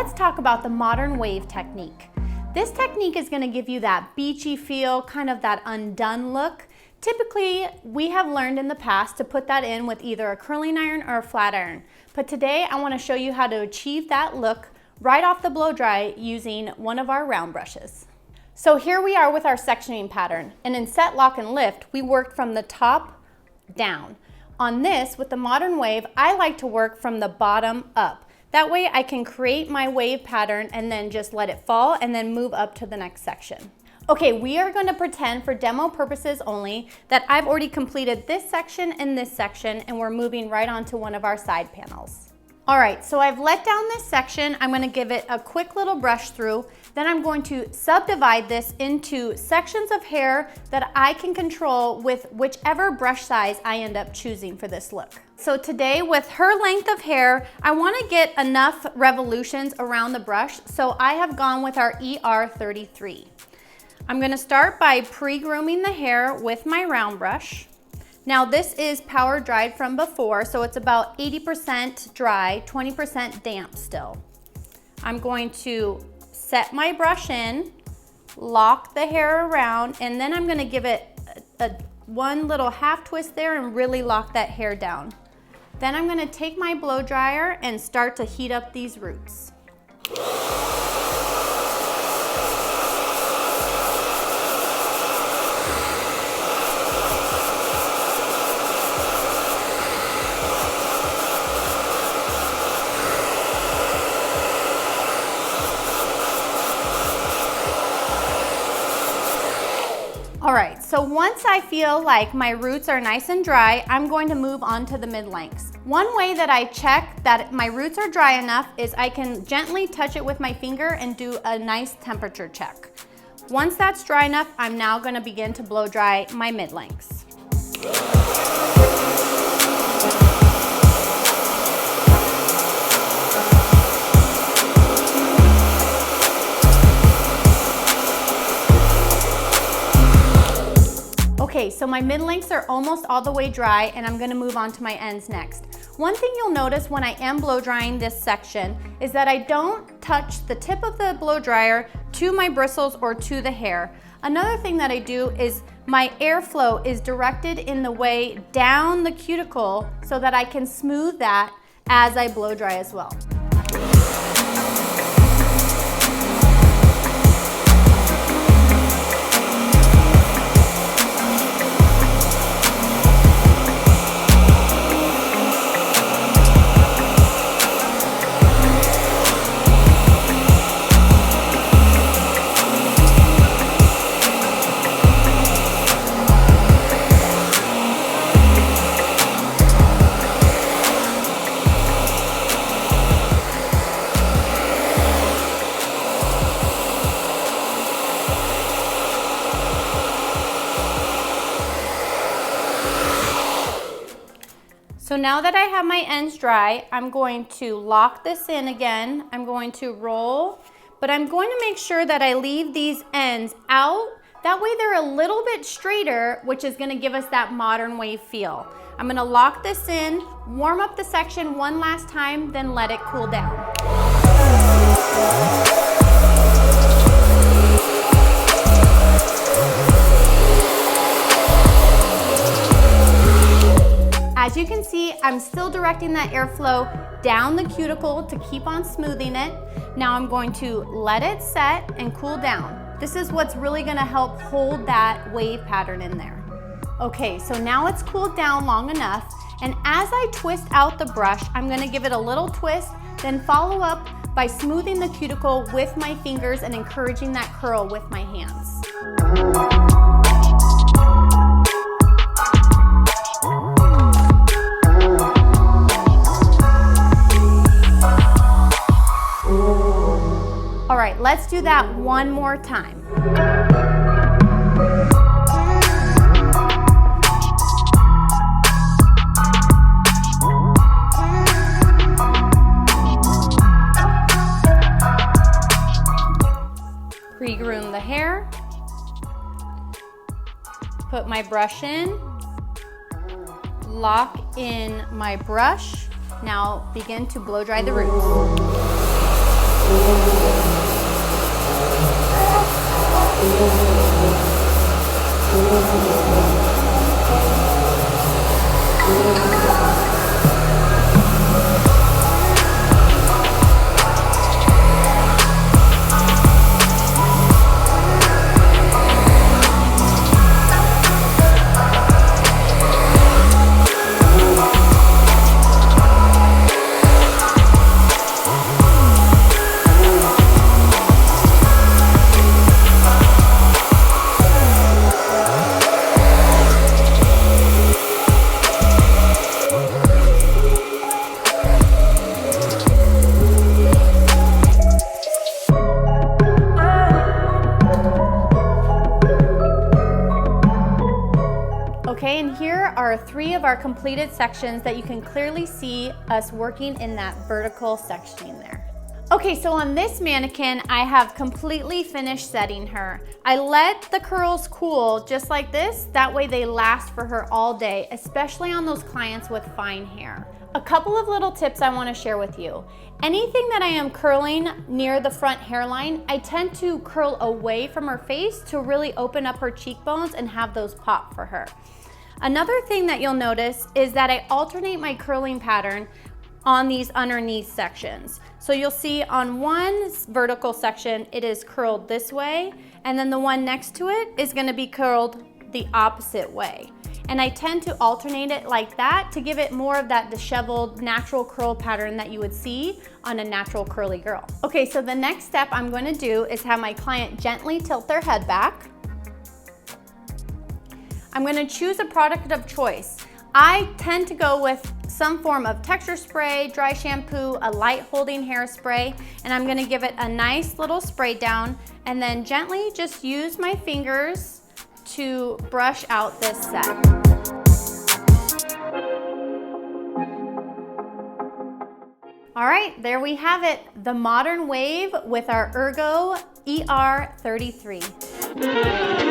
let's talk about the modern wave technique. This technique is going to give you that beachy feel, kind of that undone look. Typically, we have learned in the past to put that in with either a curling iron or a flat iron. But today I want to show you how to achieve that look right off the blow dry using one of our round brushes. So here we are with our sectioning pattern, and in set, lock, and lift, we worked from the top down. On this, with the modern wave, I like to work from the bottom up. That way I can create my wave pattern and then just let it fall and then move up to the next section. Okay, we are going to pretend for demo purposes only that I've already completed this section and this section, and we're moving right on to one of our side panels. All right, so I've let down this section. I'm going to give it a quick little brush through. Then I'm going to subdivide this into sections of hair that I can control with whichever brush size I end up choosing for this look. So today, with her length of hair, I want to get enough revolutions around the brush, so I have gone with our ER33. I'm going to start by pre-grooming the hair with my round brush. Now this is power dried from before, so it's about 80% dry, 20% damp still. I'm going to set my brush in, lock the hair around, and then I'm going to give it one little half twist there and really lock that hair down. Then I'm going to take my blow dryer and start to heat up these roots. All right, so once I feel like my roots are nice and dry, I'm going to move on to the mid-lengths. One way that I check that my roots are dry enough is I can gently touch it with my finger and do a nice temperature check. Once that's dry enough, I'm now going to begin to blow dry my mid-lengths. Okay, so my mid-lengths are almost all the way dry, and I'm gonna move on to my ends next. One thing you'll notice when I am blow drying this section is that I don't touch the tip of the blow dryer to my bristles or to the hair. Another thing that I do is my airflow is directed in the way down the cuticle so that I can smooth that as I blow dry as well. So now that I have my ends dry, I'm going to lock this in again. I'm going to roll, but I'm going to make sure that I leave these ends out. That way they're a little bit straighter, which is going to give us that modern wave feel. I'm going to lock this in, warm up the section one last time, then let it cool down. As you can see, I'm still directing that airflow down the cuticle to keep on smoothing it. Now I'm going to let it set and cool down. This is what's really going to help hold that wave pattern in there. Okay, so now it's cooled down long enough, and as I twist out the brush, I'm going to give it a little twist, then follow up by smoothing the cuticle with my fingers and encouraging that curl with my hands. All right, let's do that one more time. Pre-groom the hair. Put my brush in. Lock in my brush. Now begin to blow dry the roots. Okay, and here are 3 of our completed sections that you can clearly see us working in that vertical sectioning there. Okay, so on this mannequin, I have completely finished setting her. I let the curls cool just like this, that way they last for her all day, especially on those clients with fine hair. A couple of little tips I want to share with you. Anything that I am curling near the front hairline, I tend to curl away from her face to really open up her cheekbones and have those pop for her. Another thing that you'll notice is that I alternate my curling pattern on these underneath sections. So you'll see on one vertical section, it is curled this way, and then the one next to it is gonna be curled the opposite way. And I tend to alternate it like that to give it more of that disheveled, natural curl pattern that you would see on a natural curly girl. Okay, so the next step I'm gonna do is have my client gently tilt their head back. I'm gonna choose a product of choice. I tend to go with some form of texture spray, dry shampoo, a light holding hairspray, and I'm gonna give it a nice little spray down and then gently just use my fingers to brush out this set. All right, there we have it, the modern wave with our Ergo ER33.